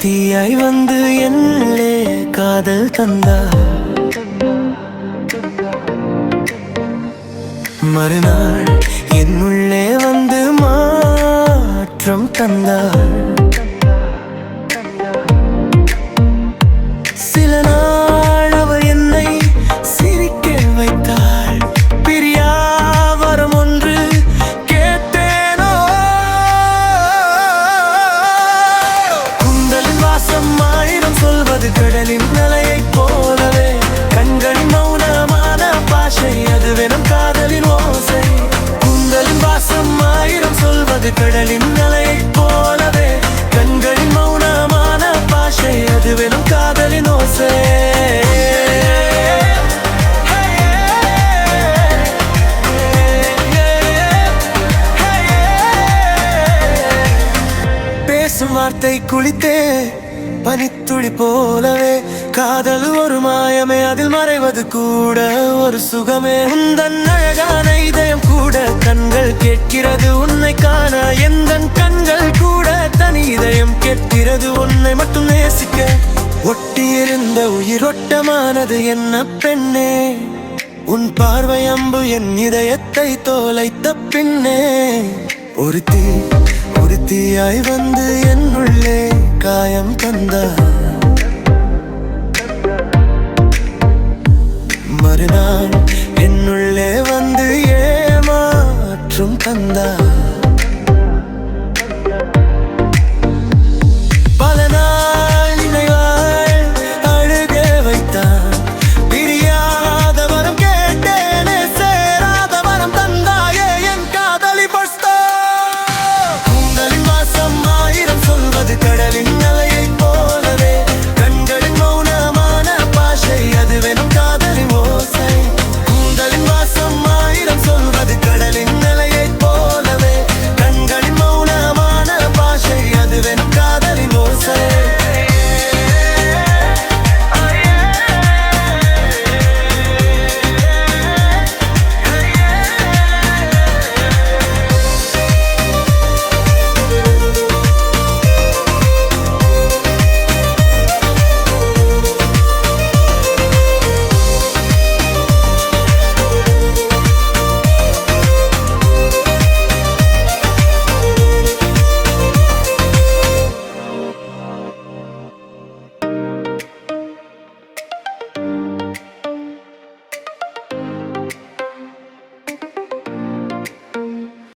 தீயாய் வந்து என்னே காதல் தந்தார். மறுநாள் என்னுள்ளே வந்து மாற்றம் தந்தார். சில நாள் அவர் என்னை சிரிக்க வைத்தாள். பிரியா வரம் ஒன்று கேட்டேனோ. குந்தலின் வாசம் ஆயிரம் சொல்வது கடலின் அலையைப் போலவே. கண்களின் மௌனமான பாஷை அதுவெனும் காதலின் ஓசை. குந்தலின் வாசம் ஆயிரம் சொல்வது கடலின் அலையைப் போலவே. கண்களின் மௌனமான பாஷை அதுவெனும் காதலின் ஓசை. பேசும் வார்த்தை குளித்தே பனித்துளி போலவே. காதல் ஒரு மாயமே, அதில் மறைவது கூட ஒரு சுகமே. உந்தன் அழகான இதயம் கூட கண்கள் கேட்கிறது உன்னை காண. எந்தன் கண்கள் கூட தனி இதயம் கேட்கிறது உன்னை மட்டும் நேசிக்க. ஒட்டியிருந்த உயிரோட்டமானது என்ன பெண்ணே. உன் பார்வை அம்பு என் இதயத்தை தோலைத்த பின்னே. ஒரு தீயாய் வந்து என்னுள்ளே காயம் தந்தார். மறுநாள்